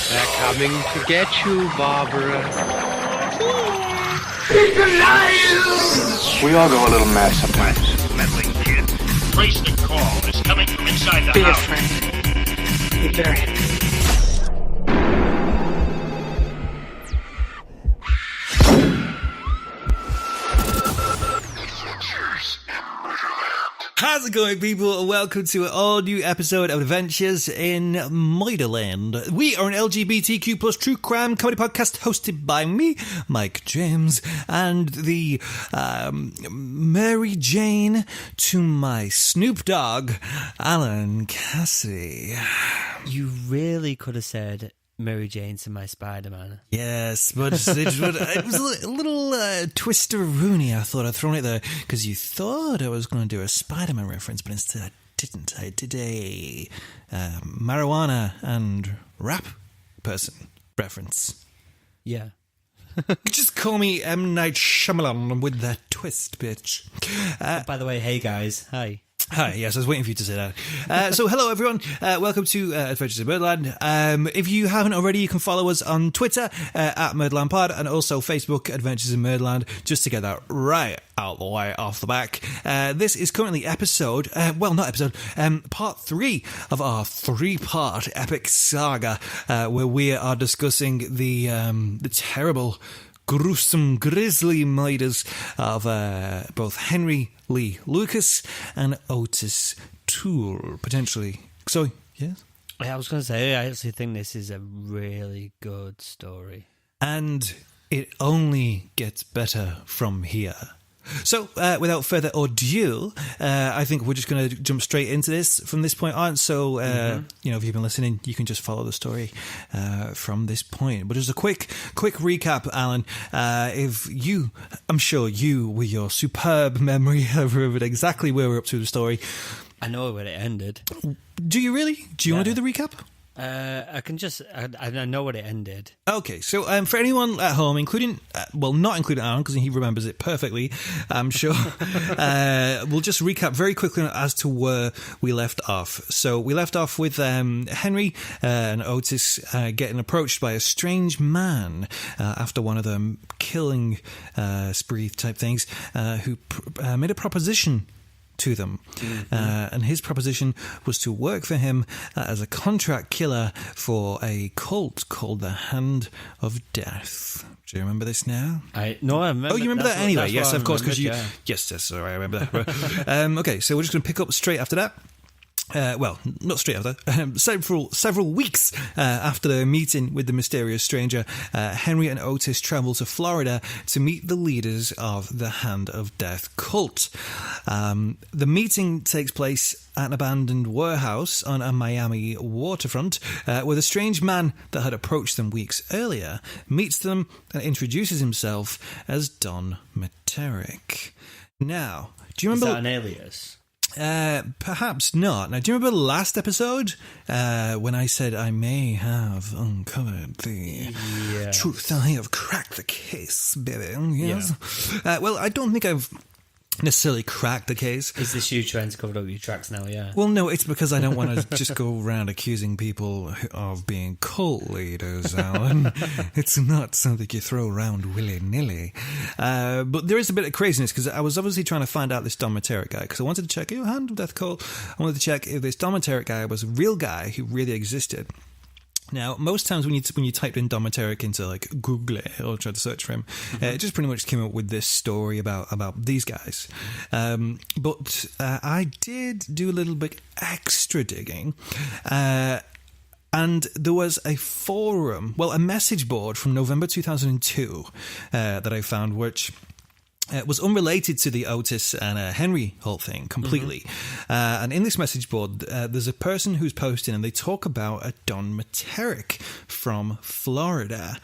They're coming to get you, Barbara. It's alive! We all go a little mad sometimes. Meddling kid. Trace the call. It's coming from inside the Be a house. friend. Be buried. How's it going, people? Welcome to an all-new episode of Adventures in Murderland. We are an LGBTQ plus true crime comedy podcast hosted by me, Mike James, and the Mary Jane to my Snoop Dogg, Alan Cassidy. You really could have said Mary Jane to my Spider-Man. Yes, but it was a little twister-rooney. I thought I'd thrown it there because you thought I was going to do a Spider-Man reference, but instead I didn't. I did a marijuana and rap person reference. Yeah. Just call me M. Night Shyamalan with that twist, bitch. By the way, hey guys, hi. Hi, yes, I was waiting for you to say that. So, hello everyone, welcome to Adventures in Murderland. If you haven't already, you can follow us on Twitter, at MurderlandPod, and also Facebook, Adventures in Murderland, just to get that right out the way off the back. This is currently part 3 of our 3-part epic saga, where we are discussing the terrible, gruesome, grisly murders of both Henry Lee Lucas and Ottis Toole, potentially. So, yes? I was going to say, I actually think this is a really good story. And it only gets better from here. So, without further ado, I think we're just going to jump straight into this from this point on. So, if you've been listening, you can just follow the story from this point. But just a quick recap, Alan. I'm sure you, with your superb memory, have remembered exactly where we're up to the story. I know where it ended. Do you really? Do you want to do the recap? I know what it ended. Okay, so for anyone at home, including, not including Alan, because he remembers it perfectly, I'm sure, we'll just recap very quickly as to where we left off. So we left off with Henry and Ottis getting approached by a strange man after one of them killing spree type things, who made a proposition to them. And his proposition was to work for him as a contract killer for a cult called the Hand of Death. Do you remember this now? I remember. Oh, you remember that anyway? Yes, of course, because you... Yeah. Yes, sorry, I remember that. Okay, so we're just going to pick up straight after that. Not straight after. Several weeks after their meeting with the mysterious stranger, Henry and Ottis travel to Florida to meet the leaders of the Hand of Death cult. The meeting takes place at an abandoned warehouse on a Miami waterfront, where the strange man that had approached them weeks earlier meets them and introduces himself as Don Materic. Now, do you remember... Is that an alias? Perhaps not. Now, do you remember the last episode when I said I may have uncovered the truth? I have cracked the case, baby. Yes. Yeah. I don't think I've necessarily cracked the case. Is this you trying to cover up your tracks now? Yeah. Well, no, it's because I don't want to just go around accusing people of being cult leaders, Alan. It's not something you throw around willy-nilly. But there is a bit of craziness because I was obviously trying to find out this Don Materic guy because I wanted to check, Hand of Death cult. I wanted to check if this Don Materic guy was a real guy who really existed. Now, most times when you typed in Don Materic into like Google or tried to search for him, it just pretty much came up with this story about these guys. But I did do a little bit extra digging. And there was a forum, a message board from November 2002 that I found, which... was unrelated to the Ottis and Henry whole thing completely. And in this message board, there's a person who's posting and they talk about a Don Materic from Florida,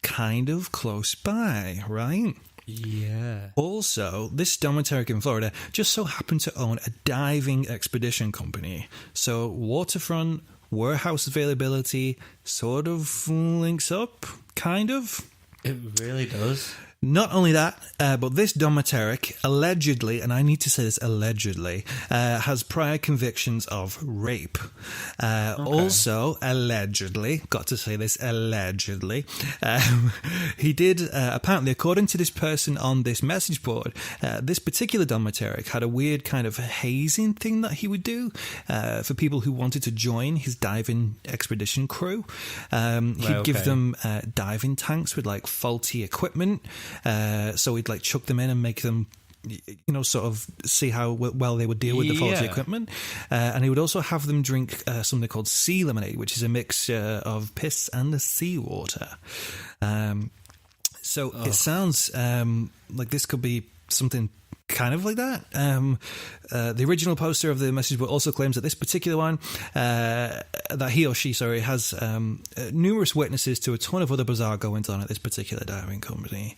kind of close by, right? Yeah. Also, this Don Materic in Florida just so happened to own a diving expedition company. So waterfront, warehouse availability sort of links up, kind of. It really does. Not only that, but this domiteric allegedly, and I need to say this allegedly, has prior convictions of rape. Also, allegedly, got to say this allegedly, he did, apparently, according to this person on this message board, this particular domiteric had a weird kind of hazing thing that he would do for people who wanted to join his diving expedition crew. He'd give them diving tanks with like faulty equipment. So he'd like chuck them in and make them, sort of see how well they would deal with the faulty equipment. And he would also have them drink something called sea lemonade, which is a mixture of piss and seawater. So it sounds like this could be something kind of like that. The original poster of the message board also claims that this particular one, that he or she, has numerous witnesses to a ton of other bizarre goings on at this particular diving company.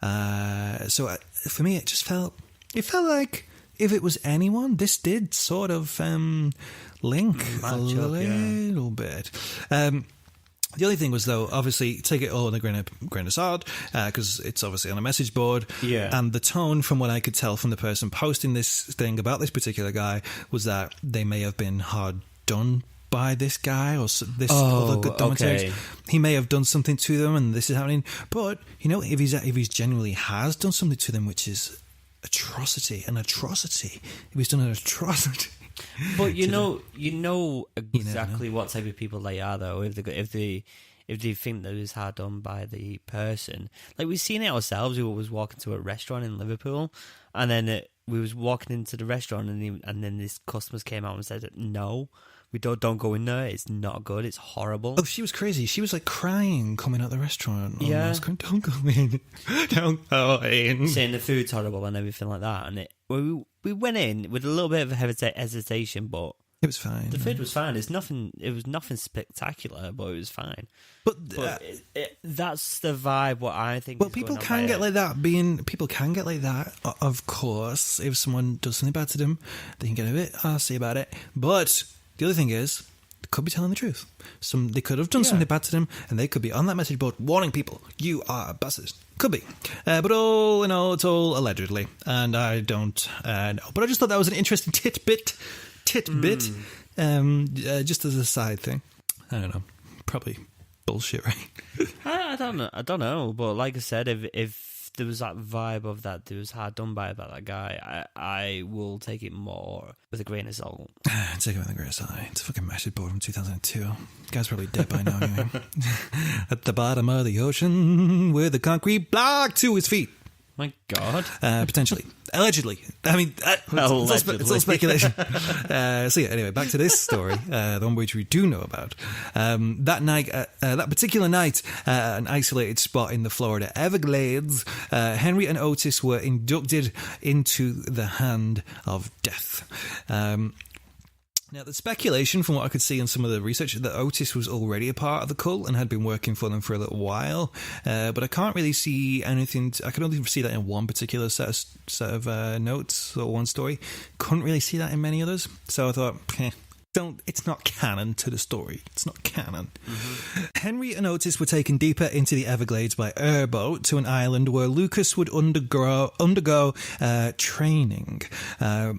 So for me, it felt like if it was anyone, this did sort of link a little bit. The only thing was, though, obviously, take it all in a grain of salt, because it's obviously on a message board. Yeah. And the tone, from what I could tell from the person posting this thing about this particular guy, was that they may have been hard done by this guy or this other good dominator. He may have done something to them, and this is happening. But, if he's genuinely has done something to them, which is an atrocity, if he's done an atrocity... But you know exactly what type of people they are, though. If they think that it was hard done by the person, like we've seen it ourselves. We was walking to a restaurant in Liverpool, and then we was walking into the restaurant, and then this customers came out and said, "No, we don't go in there. It's not good. It's horrible." Oh, she was crazy. She was like crying coming out of the restaurant. Yeah, don't go in. Don't go in. Saying the food's horrible and everything like that, and we went in with a little bit of hesitation, but it was fine. The food was fine. It was nothing spectacular, but it was fine. But that's the vibe. What I think. Well, people can get like that. People can get like that. Of course, if someone does something bad to them, they can get a bit arsy about it. But the other thing is, they could be telling the truth. They could have done something bad to them, and they could be on that message board warning people, "You are bastards." Could be. But all in all, it's all allegedly. And I don't know. But I just thought that was an interesting tidbit. Just as a side thing. I don't know. Probably bullshit, right? I don't know. But like I said, if there was that vibe of that it was hard done by that guy, I will take it more with a grain of salt. Take it with a grain of salt. It's a fucking message board from 2002. The guy's probably dead by now anyway. At the bottom of the ocean with a concrete block to his feet. My God. Potentially. Allegedly. I mean, it's all speculation. So yeah, anyway, back to this story, the one which we do know about. That particular night, an isolated spot in the Florida Everglades, Henry and Ottis were inducted into the hand of death. Now, the speculation, from what I could see in some of the research, that Ottis was already a part of the cult and had been working for them for a little while. But I can't really see anything. I can only see that in one particular set of notes or one story. Couldn't really see that in many others. So I thought, it's not canon to the story. It's not canon. Mm-hmm. Henry and Ottis were taken deeper into the Everglades by airboat to an island where Lucas would undergo training.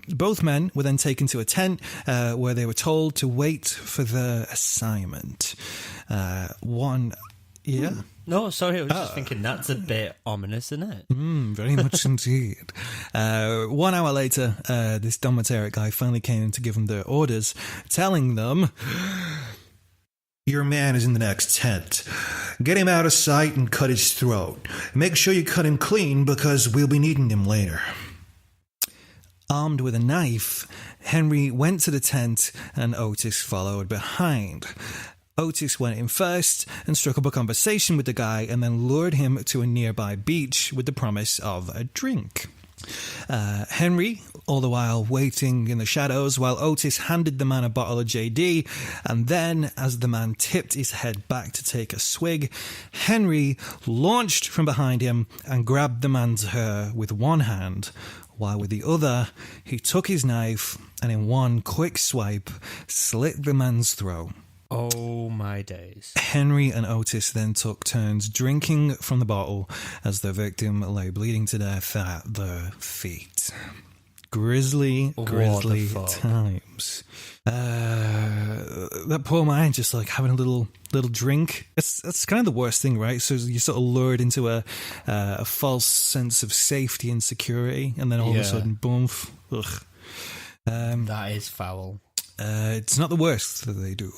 Both men were then taken to a tent where they were told to wait for their assignment. No, sorry, I was just thinking that's a bit ominous, isn't it? Very much indeed. 1 hour later, this domiteric guy finally came to give them their orders, telling them, "Your man is in the next tent. Get him out of sight and cut his throat. Make sure you cut him clean because we'll be needing him later." Armed with a knife, Henry went to the tent and Ottis followed behind. Ottis went in first and struck up a conversation with the guy and then lured him to a nearby beach with the promise of a drink. Henry, all the while waiting in the shadows while Ottis handed the man a bottle of JD, and then, as the man tipped his head back to take a swig, Henry launched from behind him and grabbed the man's hair with one hand, while with the other, he took his knife and in one quick swipe, slit the man's throat. Oh my my days. Henry and Otis then took turns drinking from the bottle as their victim lay bleeding to death at their feet. Grizzly times. That poor man just like having a little drink. That's kind of the worst thing, right? So you're sort of lured into a false sense of safety and security, and then all of a sudden, boom. Ugh. That is foul. It's not the worst that they do.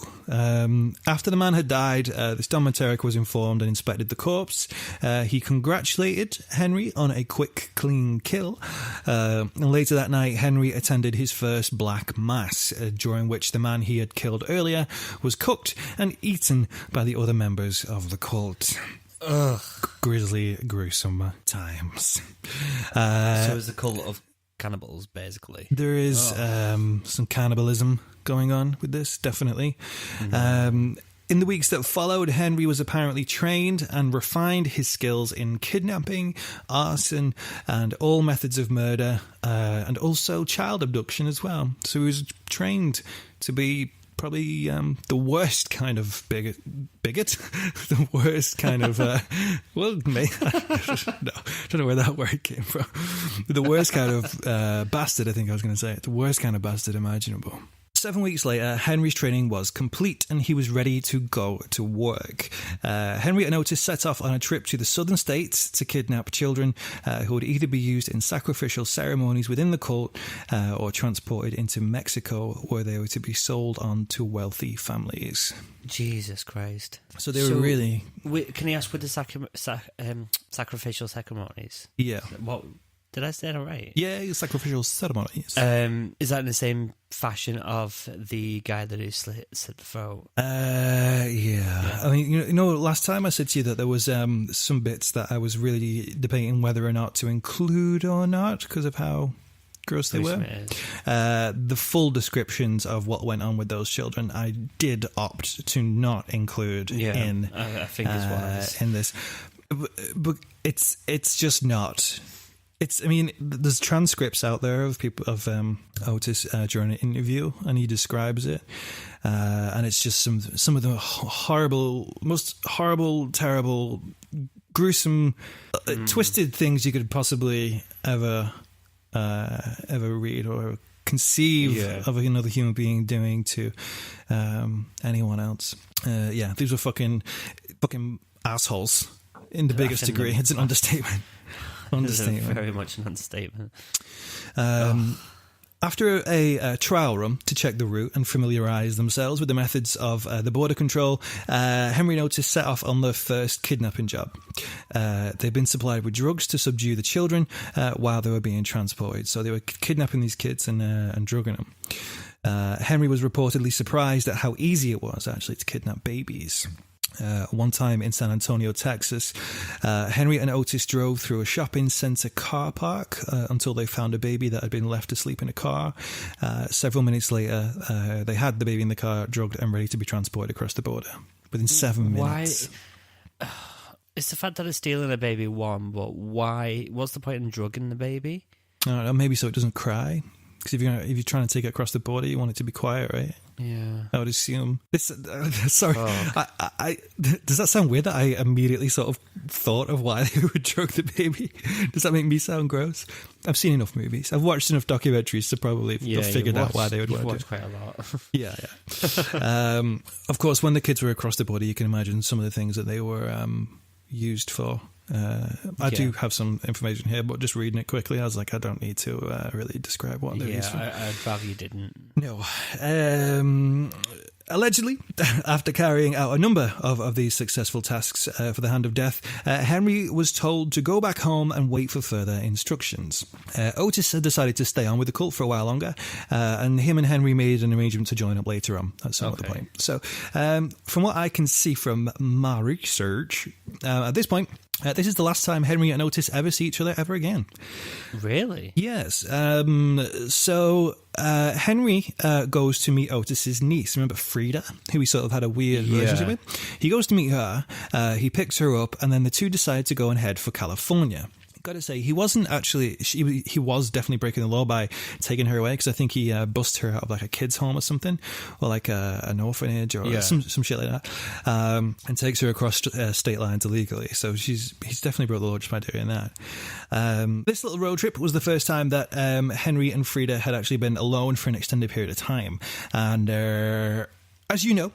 After the man had died, this Don Monteric was informed and inspected the corpse. He congratulated Henry on a quick, clean kill. And later that night, Henry attended his first black mass, during which the man he had killed earlier was cooked and eaten by the other members of the cult. Ugh. Grizzly, gruesome times. So it's the cult of cannibals, basically. There is some cannibalism going on with this, definitely. In the weeks that followed, Henry was apparently trained and refined his skills in kidnapping, arson, and all methods of murder, and also child abduction as well. So he was trained to be probably the worst kind of bigot, the worst kind of well, maybe, no, I don't know where that word came from. The worst kind of bastard, I think I was going to say. The worst kind of bastard imaginable. 7 weeks later, Henry's training was complete and he was ready to go to work. Henry and Otis set off on a trip to the southern states to kidnap children who would either be used in sacrificial ceremonies within the cult or transported into Mexico, where they were to be sold on to wealthy families. Jesus Christ. So they were really... Can you ask with the sacrificial ceremonies? Yeah. What... Did I say that right? Yeah, sacrificial ceremonies. Is that in the same fashion of the guy that who slit the throat? Yeah. I mean, you know, last time I said to you that there was some bits that I was really debating whether or not to include or not because of how gross they were. The full descriptions of what went on with those children, I did opt to not include in. I think it's wise in this, but it's just not. I mean, there's transcripts out there of people of Otis during an interview, and he describes it, and it's just some of the most horrible, terrible, gruesome, twisted things you could possibly ever read or conceive of another human being doing to anyone else. These were fucking assholes in the biggest degree. It's an understatement. Very much an understatement. After a trial run to check the route and familiarise themselves with the methods of the border control, Henry and Otis set off on their first kidnapping job. They'd been supplied with drugs to subdue the children while they were being transported. So they were kidnapping these kids and drugging them. Henry was reportedly surprised at how easy it was actually to kidnap babies. One time in San Antonio, Texas, Henry and Otis drove through a shopping centre car park until they found a baby that had been left asleep in a car. Several minutes later, they had the baby in the car, drugged and ready to be transported across the border. Within 7 minutes. Why? It's the fact that it's stealing a baby, one, but why? What's the point in drugging the baby? I don't know, maybe so it doesn't cry. Because if you're trying to take it across the border, you want it to be quiet, right? Yeah. I would assume. Sorry. Oh. Does that sound weird that I immediately sort of thought of why they would drug the baby? Does that make me sound gross? I've seen enough movies. I've watched enough documentaries to probably have figured out why they would want to do it. Quite a lot. Yeah. Of course, when the kids were across the border, you can imagine some of the things that they were used for. I do have some information here, but just reading it quickly, I was like, I don't need to really describe what they're used for. I'd rather you didn't. No. Allegedly, after carrying out a number of these successful tasks for the Hand of Death, Henry was told to go back home and wait for further instructions. Otis had decided to stay on with the cult for a while longer, and him and Henry made an arrangement to join up later on at some other point. So, from what I can see from my research, at this point, this is the last time Henry and Otis ever see each other ever again. Really? Yes. So Henry goes to meet Otis's niece. Remember Frida, who he sort of had a weird relationship with? He goes to meet her. He picks her up, and then the two decide to go and head for California. got to say, he wasn't actually. He was definitely breaking the law by taking her away, because I think he busted her out of like a kids' home or something, or like an orphanage or some shit like that, and takes her across state lines illegally. So he's definitely broke the law just by doing that. This little road trip was the first time that Henry and Frida had actually been alone for an extended period of time, and as you know,